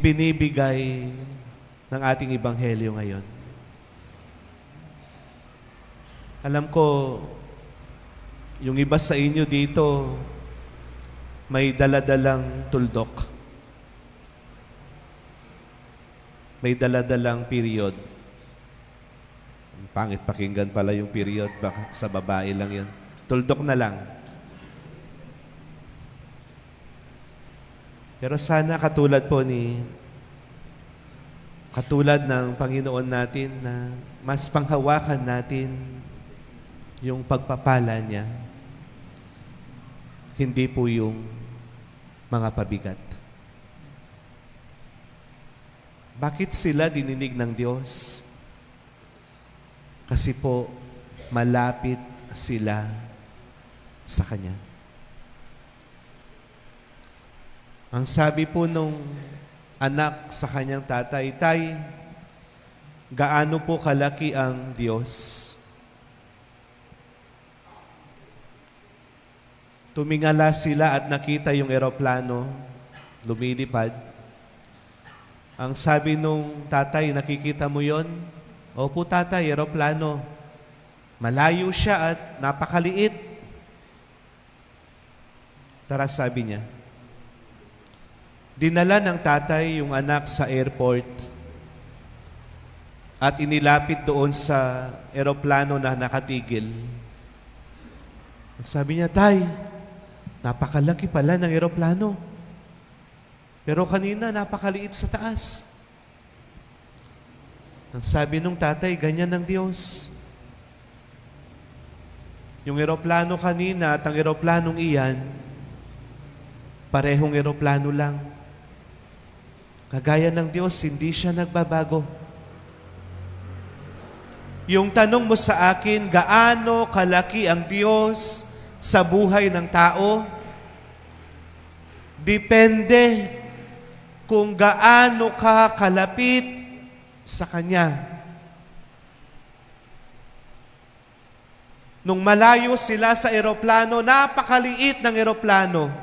ibinibigay ng ating ebanghelyo ngayon. Alam ko, yung iba sa inyo dito, may daladalang tuldok. May daladalang period. Pangit pakinggan pala yung period, baka sa babae lang yun. Tuldok na lang. Pero sana katulad ng Panginoon natin na mas panghawakan natin yung pagpapala niya, hindi po yung mga pabigat. Bakit sila dininig ng Diyos? Kasi po, malapit sila sa Kanya. Ang sabi po nung anak sa kanyang tatay, "Tay, gaano po kalaki ang Diyos?" Tumingala sila at nakita yung eroplano lumilipad. Ang sabi nung tatay, "Nakikita mo yon?" "Opo tatay, eroplano. Malayo siya at napakaliit." Tara, sabi niya. Dinala ng tatay yung anak sa airport at inilapit doon sa eroplano na nakatigil. Sabi niya, "Tay, napakalaki pala ng eroplano. Pero kanina napakaliit sa taas." Ang sabi nung tatay, "Ganyan ng Diyos. Yung eroplano kanina at ang eroplanong iyan, parehong eroplano lang. Kagaya ng Diyos, hindi siya nagbabago. Yung tanong mo sa akin, gaano kalaki ang Diyos sa buhay ng tao? Depende kung gaano ka kalapit sa Kanya. Nung malayo sila sa eroplano, napakaliit ng eroplano.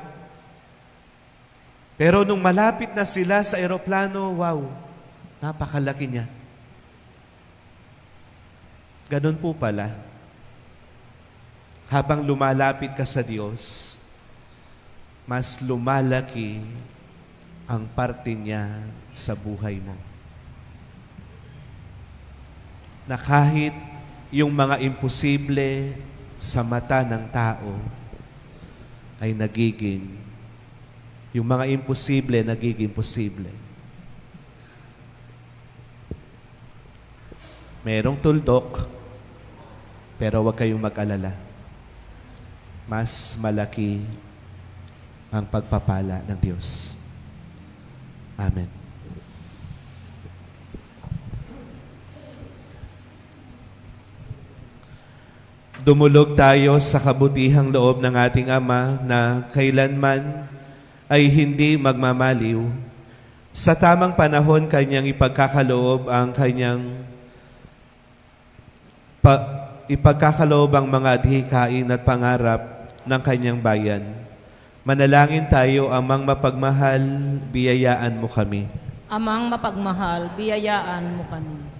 Pero nung malapit na sila sa eroplano, wow, napakalaki niya. Ganun po pala. Habang lumalapit ka sa Diyos, mas lumalaki ang parte niya sa buhay mo. Na kahit yung mga imposible sa mata ng tao ay yung mga imposible nagiging posible. Merong tuldok, pero huwag kayong mag-alala. Mas malaki ang pagpapala ng Diyos. Amen. Dumulog tayo sa kabutihang loob ng ating Ama na kailanman ay hindi magmamaliw. Sa tamang panahon, Kanyang ipagkakaloob ang ipagkakaloob ang mga adhikain at pangarap ng Kanyang bayan. Manalangin tayo, Amang mapagmahal, biyayaan mo kami. Amang mapagmahal, biyayaan mo kami.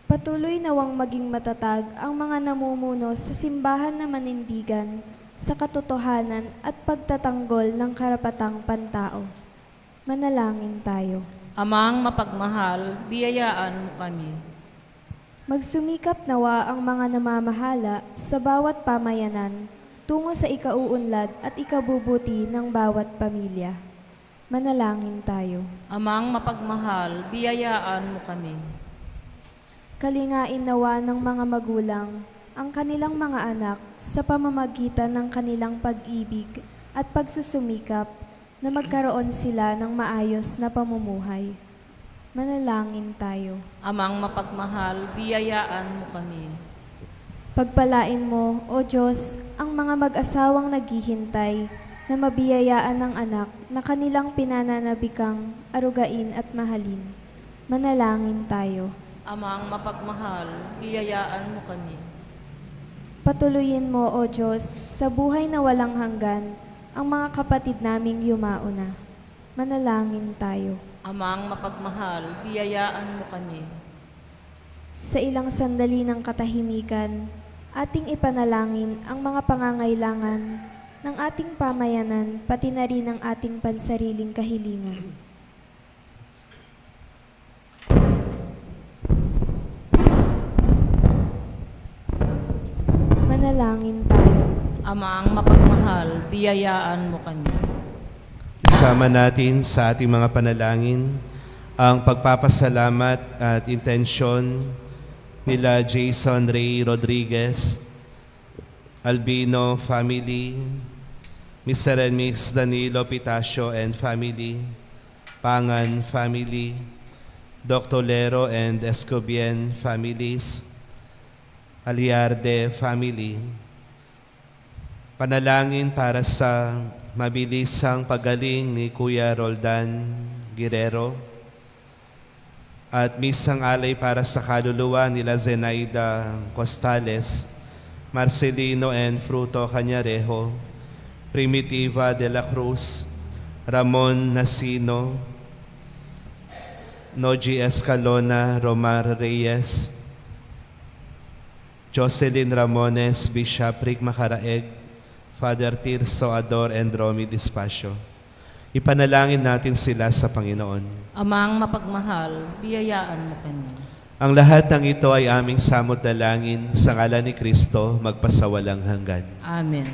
Patuloy nawang maging matatag ang mga namumuno sa simbahan na manindigan sa katotohanan at pagtatanggol ng karapatang pantao. Manalangin tayo. Amang mapagmahal, biyayaan mo kami. Magsumikap nawa ang mga namamahala sa bawat pamayanan tungo sa ikauunlad at ikabubuti ng bawat pamilya. Manalangin tayo. Amang mapagmahal, biyayaan mo kami. Kalingain nawa ng mga magulang ang kanilang mga anak sa pamamagitan ng kanilang pag-ibig at pagsusumikap na magkaroon sila ng maayos na pamumuhay. Manalangin tayo. Amang mapagmahal, biyayaan mo kami. Pagpalain mo, O Diyos, ang mga mag-asawang naghihintay na mabiyayaan ng anak na kanilang pinananabikang arugain at mahalin. Manalangin tayo. Amang mapagmahal, biyayaan mo kami. Patuloyin mo, O Diyos, sa buhay na walang hanggan, ang mga kapatid naming yumauna. Manalangin tayo. Amang mapagmahal, biyayaan mo kami. Sa ilang sandali ng katahimikan, ating ipanalangin ang mga pangangailangan ng ating pamayanan, pati na rin ang ating pansariling kahilingan. Manalangin tayo. Amang mapagmahal, biyayaan mo kami. Isama natin sa ating mga panalangin ang pagpapasalamat at intensyon nila Jason Ray Rodriguez, Albino family, Mr. and Miss Danilo Pitacio and family, Pangan family, Dr. Lero and Escobian families, Aliarde family. Panalangin para sa mabilisang pagaling ni Kuya Roldan Guerrero at misang alay para sa kaluluwa nila Zenaida Costales, Marcelino and Fruto Cañarejo, Primitiva de la Cruz, Ramon Nasino, Noji Escalona, Romar Reyes, Jocelyn Ramones, Bishopric Macaraeg, Father Tirso Ador and Romy Dispacio. Ipanalangin natin sila sa Panginoon. Amang mapagmahal, biyayaan mo kami. Ang lahat ng ito ay aming samot dalangin sa ngalan ni Kristo magpasawalang hanggan. Amen.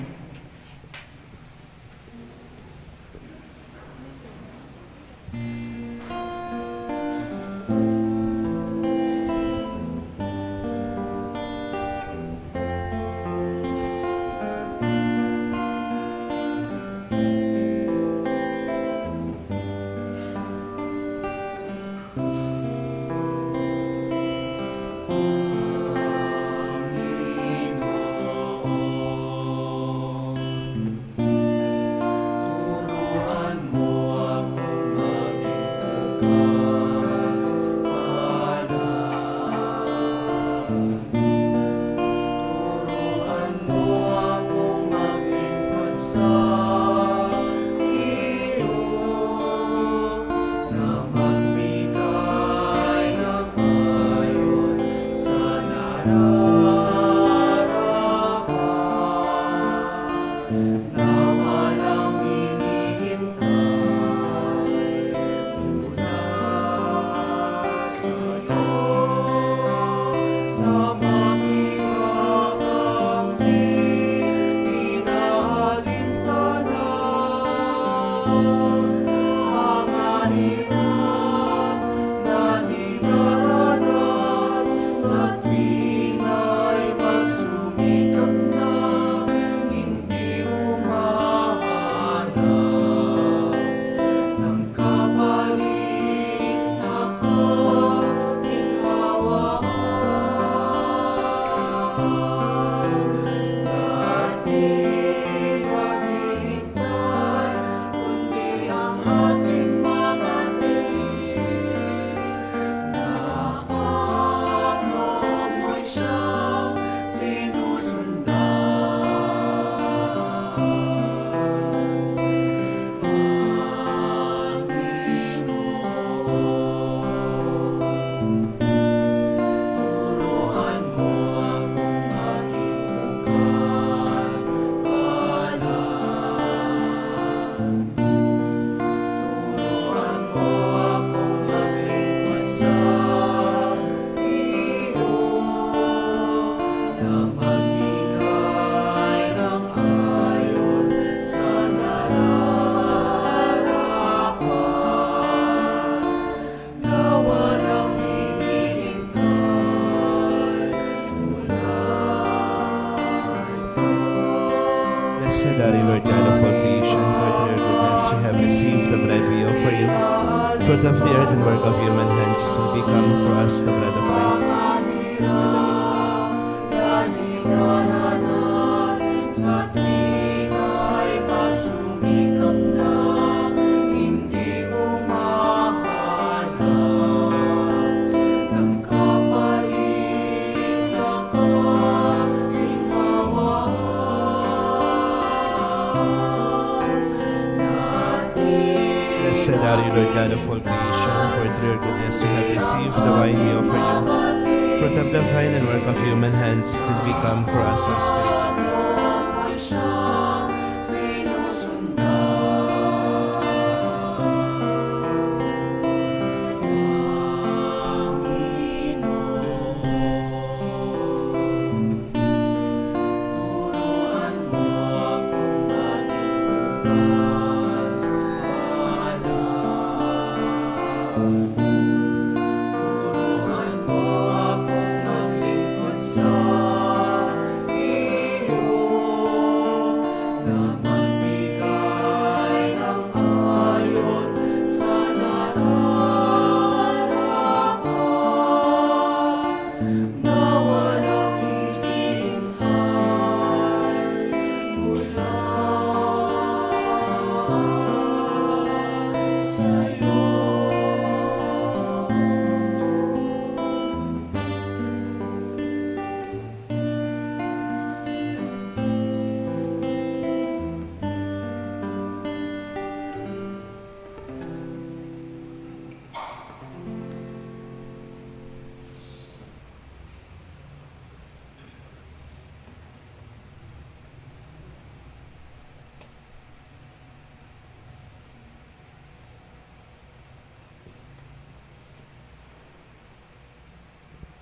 Blessed are you, Lord God of all creation, for through your goodness we have received the bread we offer you, fruit of the earth and work of human hands, to become for us the bread of life. Lord God of all creation, for through your goodness we have received the wine we offer you. Fruit of the vine and work of human hands did become for us our spirit.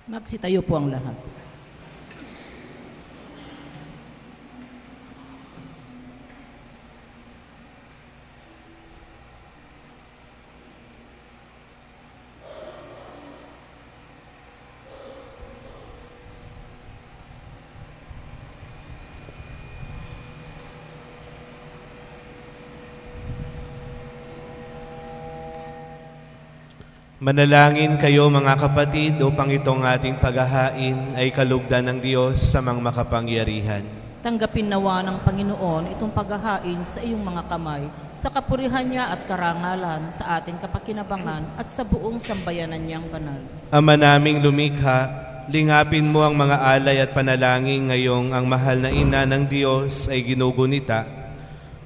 Magsitayo po ang lahat. Manalangin kayo mga kapatid upang itong ating paghahain ay kalugdan ng Diyos sa mga makapangyarihan. Tanggapin nawa ng Panginoon itong paghahain sa iyong mga kamay, sa kapurihan niya at karangalan, sa ating kapakinabangan at sa buong sambayanan niyang banal. Ama naming lumikha, lingapin mo ang mga alay at panalangin ngayong ang mahal na ina ng Diyos ay ginugunita,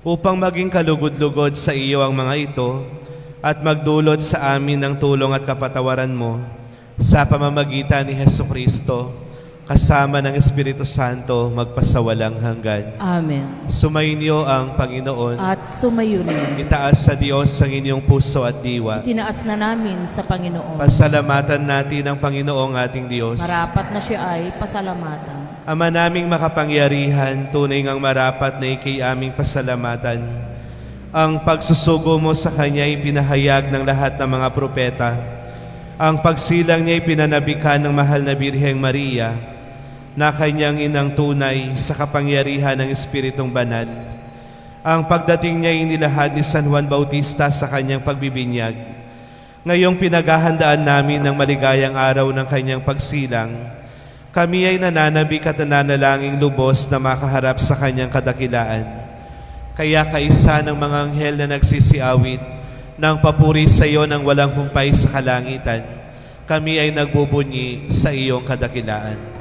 upang maging kalugod-lugod sa iyo ang mga ito, at magdulot sa amin ng tulong at kapatawaran mo sa pamamagitan ni Hesukristo, kasama ng Espiritu Santo, magpasawalang hanggan. Amen. Sumainyo ang Panginoon. At sumayo rin. Itaas sa Diyos ang inyong puso at diwa. Itinaas na namin sa Panginoon. Pasalamatan natin ang Panginoong ating Diyos. Marapat na siya ay pasalamatan. Ama naming makapangyarihan, tunay ngang marapat na ikay aming pasalamatan. Ang pagsusugo mo sa Kanya ay pinahayag ng lahat ng mga propeta. Ang pagsilang niya ay pinanabikan ng mahal na Birheng Maria, na Kanyang inang tunay sa kapangyarihan ng Espiritong Banal. Ang pagdating niya ay inilahad ni San Juan Bautista sa Kanyang pagbibinyag. Ngayong pinaghahandaan namin ng maligayang araw ng Kanyang pagsilang, kami ay nananabik at nananalangin lubos na makaharap sa Kanyang kadakilaan. Kaya kaisa ng mga anghel na nagsisiawit ng papuri sa iyo ng walang humpay sa kalangitan, kami ay nagbubunyi sa iyong kadakilaan.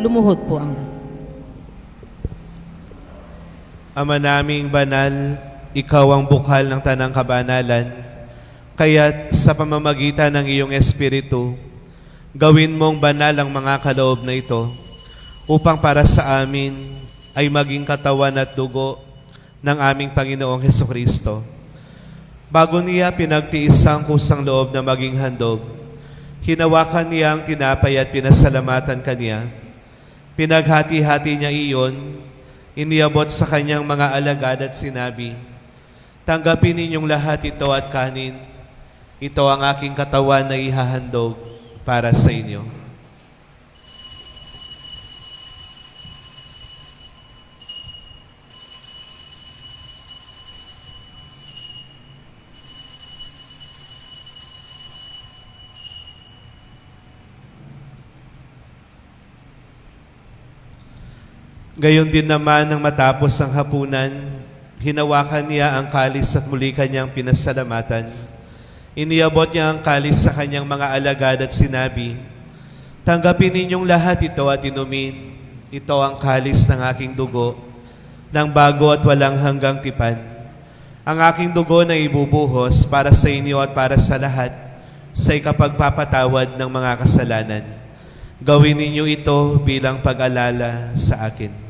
Lumuhod po ang lahat. Ama naming banal, ikaw ang bukal ng tanang kabanalan, kaya't sa pamamagitan ng iyong Espiritu, gawin mong banal ang mga kaloob na ito, upang para sa amin ay maging katawan at dugo ng aming Panginoong Hesukristo. Bago niya pinagtiis ang kusang loob na maging handog, hinawakan niya ang tinapay at pinasalamatan kaniya. Pinaghati-hati niya iyon, iniabot sa kanyang mga alagad at sinabi, "Tanggapin ninyong lahat ito at kanin. Ito ang aking katawan na ihahandog para sa inyo." Gayon din naman nang matapos ang hapunan, hinawakan niya ang kalis at muli kanyang pinasalamatan. Iniabot niya ang kalis sa kanyang mga alagad at sinabi, "Tanggapin ninyong lahat ito at inumin. Ito ang kalis ng aking dugo, ng bago at walang hanggang tipan. Ang aking dugo na ibubuhos para sa inyo at para sa lahat sa ikapagpapatawad ng mga kasalanan. Gawin ninyo ito bilang pag-alala sa akin."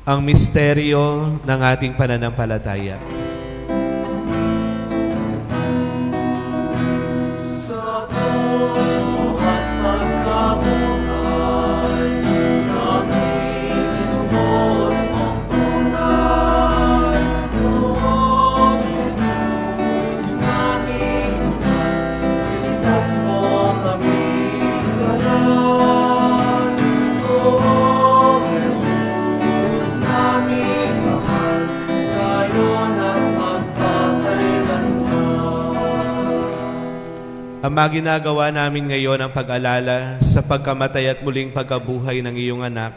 Ang misteryo ng ating pananampalataya. Sa puso at pagkabuhay, kami inubos mong tunay. Noong Jesus naming mahal, iligtas mo kaming lahat. Noong Jesus naming mahal, ngayon at magpakailanman. Ama, ginagawa namin ngayon ang pag-alala sa pagkamatay at muling pagkabuhay ng iyong anak.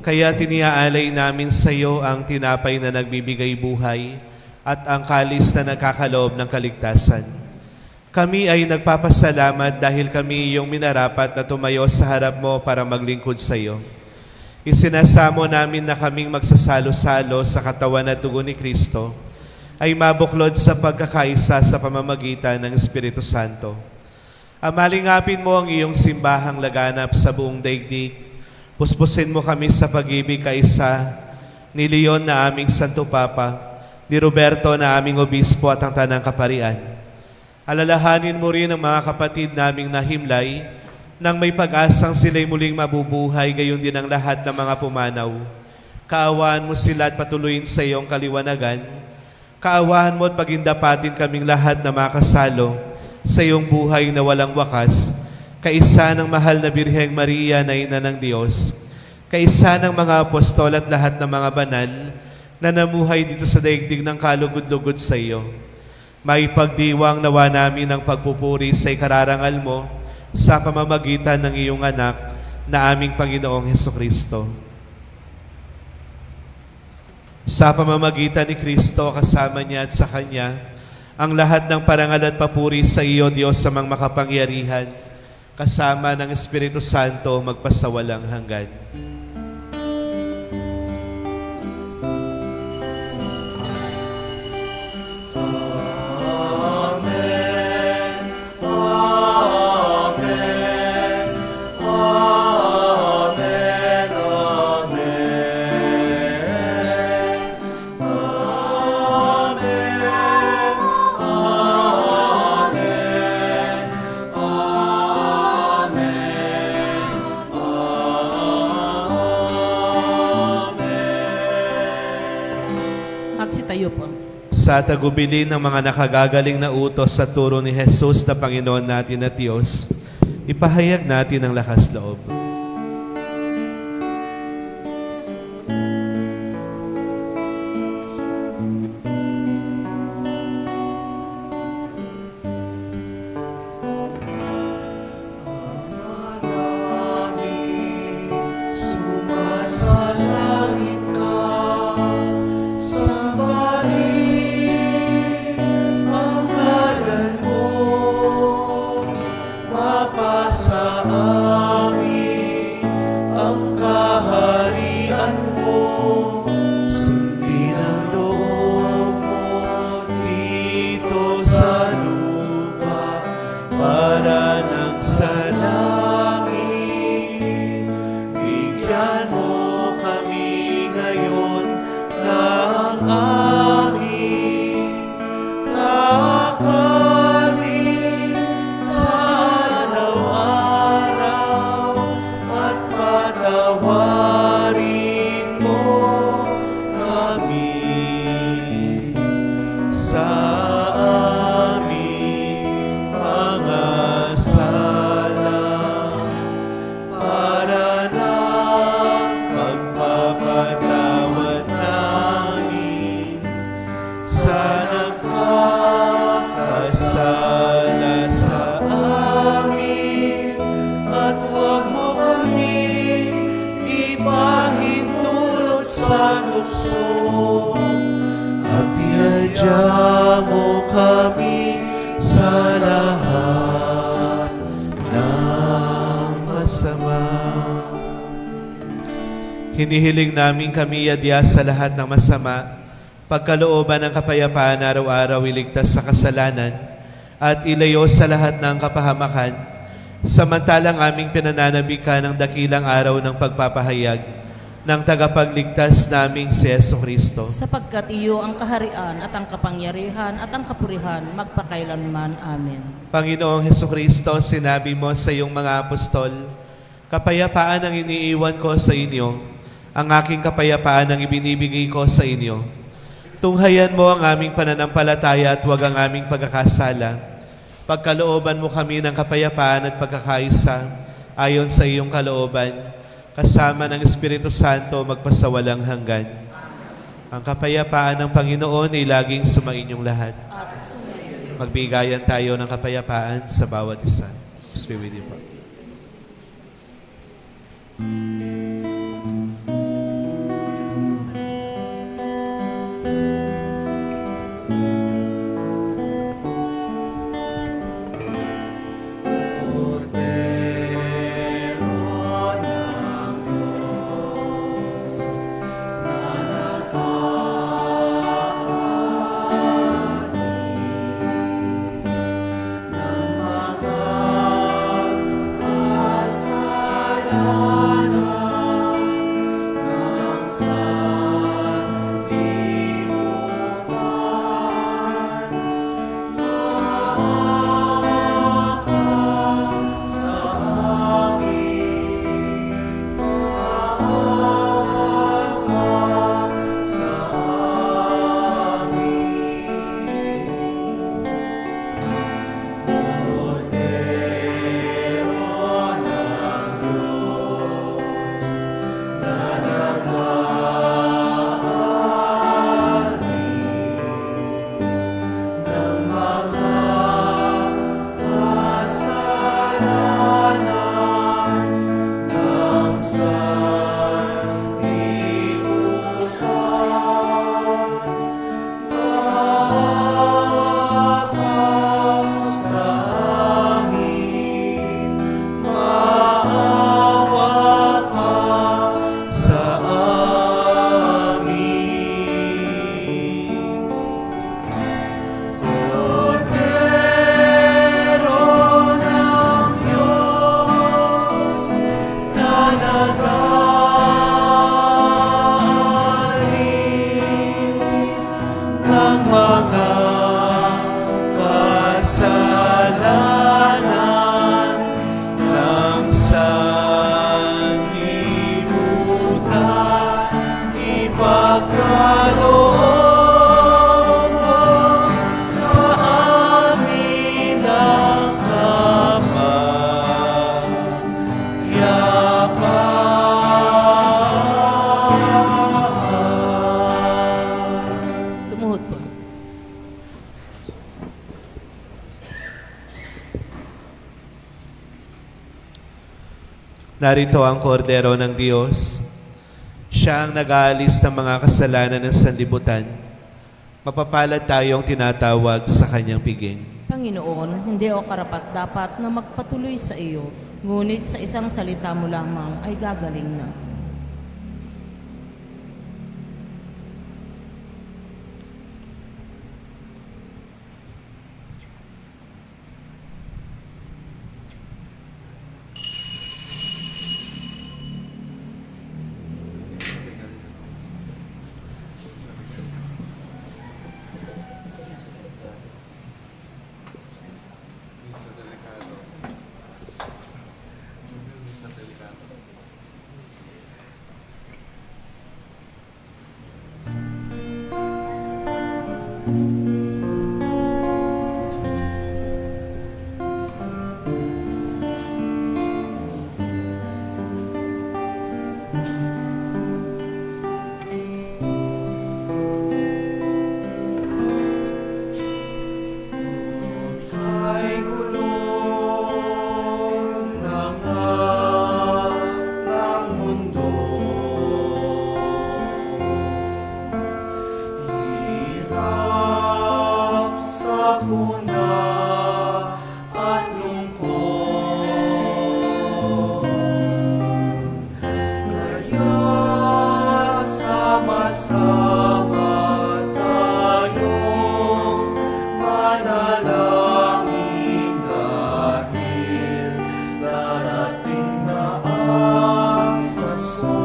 Kaya tiniaalay namin sa iyo ang tinapay na nagbibigay buhay at ang kalis na nagkakaloob ng kaligtasan. Kami ay nagpapasalamat dahil kami iyong minarapat na tumayo sa harap mo para maglingkod sa iyo. Isinasamo namin na kaming magsasalo-salo sa katawan at dugo ni Kristo ay mabuklod sa pagkakaisa sa pamamagitan ng Espiritu Santo. Amalingapin mo ang iyong simbahang laganap sa buong daigdig. Puspusin mo kami sa pag-ibig kaisa ni Leon na aming Santo Papa, ni Roberto na aming Obispo at ang Tanang Kaparian. Alalahanin mo rin ang mga kapatid naming nahimlay nang may pag-asang sila'y muling mabubuhay, gayon din ang lahat ng mga pumanaw. Kaawaan mo sila at patuloyin sa iyong kaliwanagan. Kaawahan mo at pagindapatin kaming lahat na makasalo sa iyong buhay na walang wakas, kaisa ng mahal na Birheng Maria na Ina ng Diyos, kaisa ng mga apostol at lahat ng mga banal na namuhay dito sa daigdig ng kalugod-lugod sa iyo. May pagdiwang nawa namin ang pagpupuri sa ikararangal mo sa pamamagitan ng iyong anak na aming Panginoong Hesukristo. Sa pamamagitan ni Kristo, kasama niya at sa Kanya, ang lahat ng parangal at papuri sa iyo, Diyos sa mga makapangyarihan, kasama ng Espiritu Santo, magpasawalang hanggan. Magsitayo po. Sa tagubilin ng mga nakagagaling na utos sa turo ni Jesus na Panginoon natin at Diyos, ipahayag natin ang lakas loob. Sumasalangit ka, sambahin ang ngalan mo, mapasa amin Hinihiling namin kami adya sa lahat ng masama, pagkalooban ng kapayapaan araw-araw iligtas sa kasalanan, at ilayo sa lahat ng kapahamakan, samantalang aming pinananabikan ng dakilang araw ng pagpapahayag ng tagapagligtas naming si Jesucristo. Sapagkat iyo ang kaharian at ang kapangyarihan at ang kapurihan magpakailanman. Amen. Panginoong Jesucristo, sinabi mo sa iyong mga apostol, kapayapaan ang iniiwan ko sa inyo, ang aking kapayapaan ang ibinibigay ko sa inyo. Tunghayan mo ang aming pananampalataya at huwag ang aming pagkakasala. Pagkalooban mo kami ng kapayapaan at pagkakaisa ayon sa iyong kalooban, kasama ng Espiritu Santo magpasawalang hanggan. Ang kapayapaan ng Panginoon ay laging sumainyong lahat. Magbigayan tayo ng kapayapaan sa bawat isa. Peace be with you, po. Lumuhod po. Narito ang kordero ng Diyos. Siya ang nag-aalis ng mga kasalanan ng sanlibutan. Mapapalad tayong tinatawag sa kanyang piging. Panginoon, hindi ako karapat-dapat na magpatuloy sa iyo, ngunit sa isang salita mo lamang ay gagaling na. Ay gulong ng mundo, hirap sa kuna at lungkot, kaya panalangin natin, darating na ang Pasko.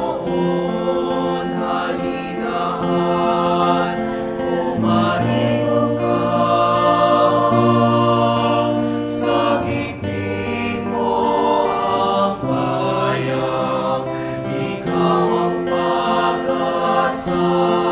Panginoon, halinaan, pumarito ka. Sagipin mo ang bayan, ikaw ang pag-asa.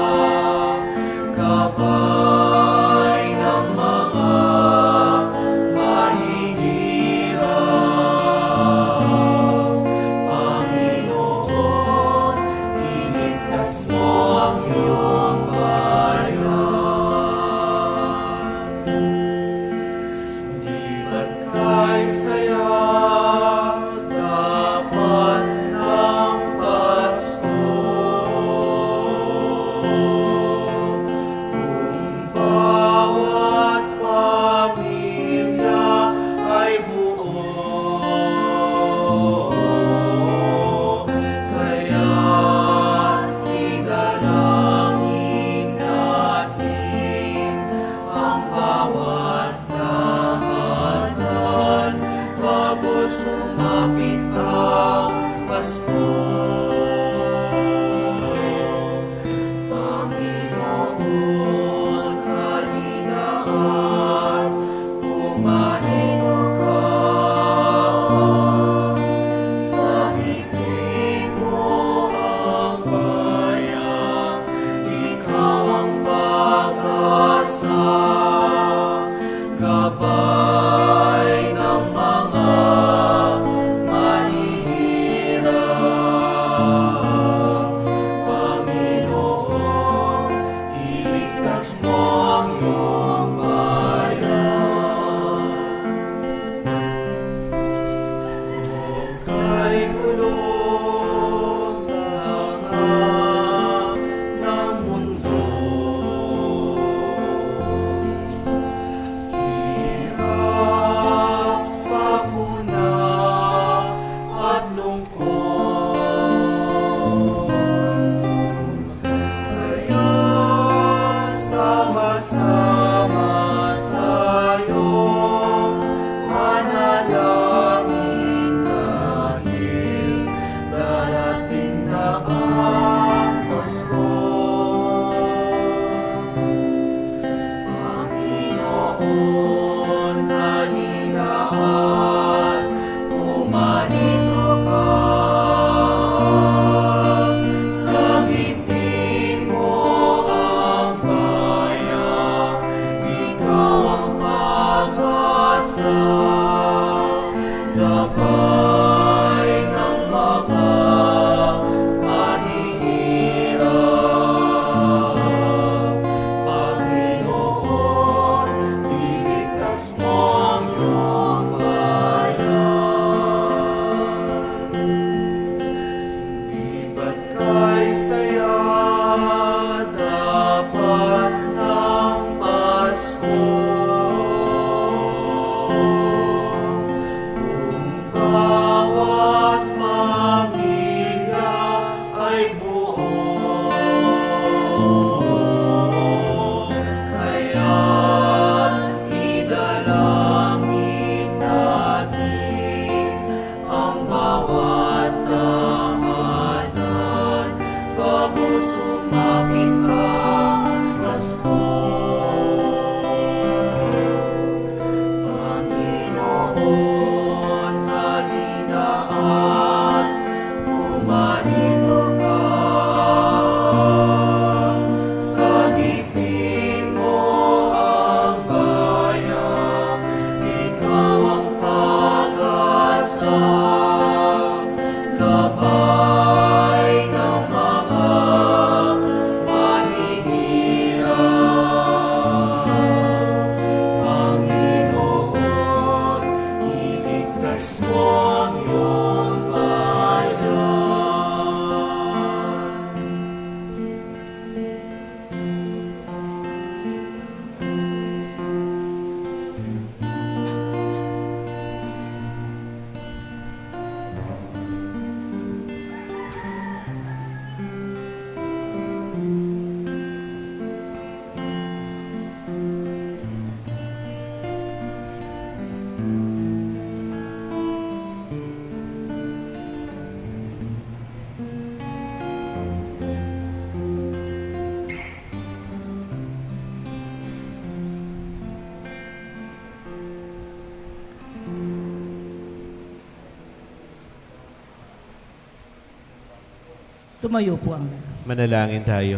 Tumayo po ang Manalangin tayo.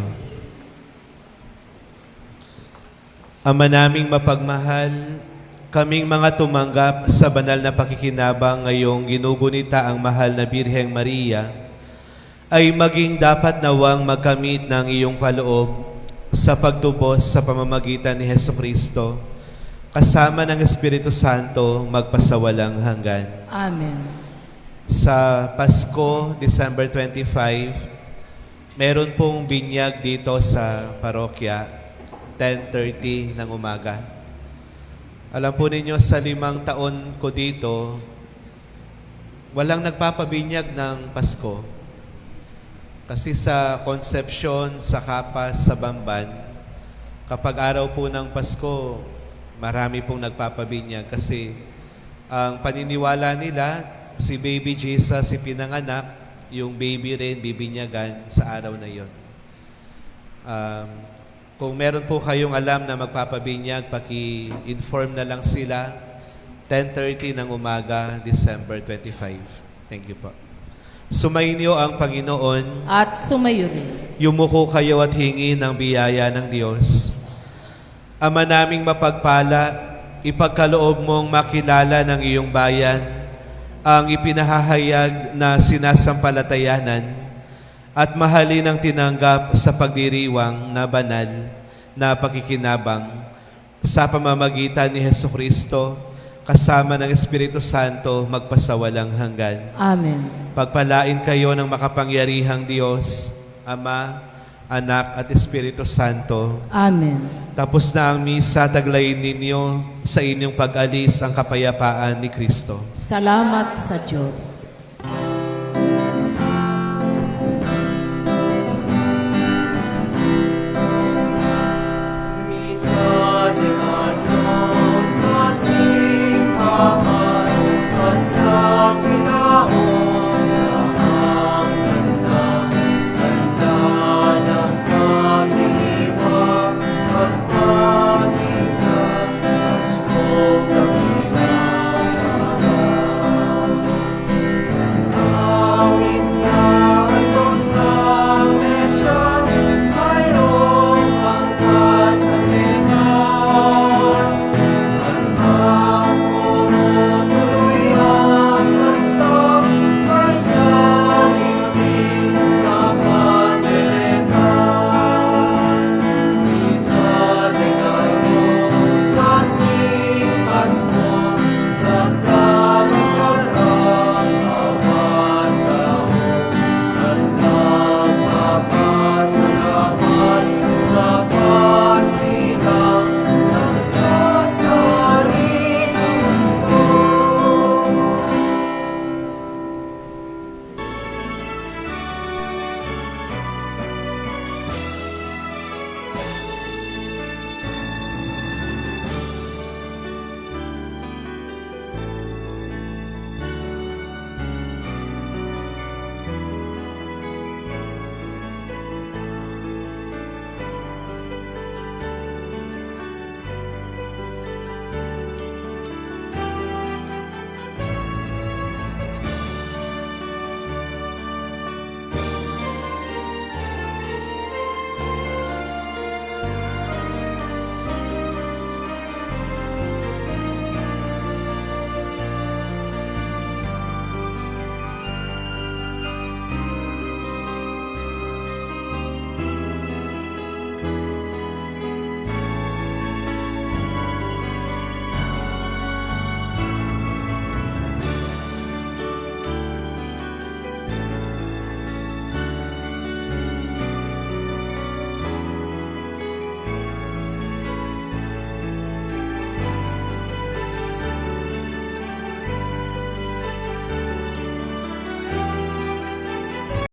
Ama naming mapagmahal, kaming mga tumanggap sa banal na pakikinabang ngayong ginugunita ang mahal na Birheng Maria, ay maging dapat nawang magkamit ng iyong kaloob sa pagtubos sa pamamagitan ni Hesukristo, kasama ng Espiritu Santo magpasawalang hanggan. Amen. Sa Pasko, December 25, meron pong binyag dito sa parokya, 10:30 ng umaga. Alam po ninyo, sa 5 taon ko dito, walang nagpapabinyag ng Pasko. Kasi sa Concepcion, sa Kapas, sa Bamban, kapag araw po ng Pasko, marami pong nagpapabinyag. Kasi ang paniniwala nila, si baby Jesus, si pinanganak, yung baby rin bibinyagan sa araw na yon. Kung meron po kayong alam na magpapabinyag, paki-inform na lang sila. 10:30 ng umaga, December 25. Thank you po. Sumainyo ang Panginoon. At sumayo rin. Yumuko kayo at hingi ng biyaya ng Diyos. Ama naming mapagpala, ipagkaloob mong makilala ng iyong bayan ang ipinahahayag na sinasampalatayanan at mahalin ang tinanggap sa pagdiriwang na banal na pakikinabang sa pamamagitan ni Hesukristo kasama ng Espiritu Santo magpasawalang hanggan. Amen. Pagpalain kayo ng makapangyarihang Diyos, Ama, Anak at Espiritu Santo. Amen. Tapos na ang misa, taglayin ninyo sa inyong pag-alis ang kapayapaan ni Kristo. Salamat sa Diyos.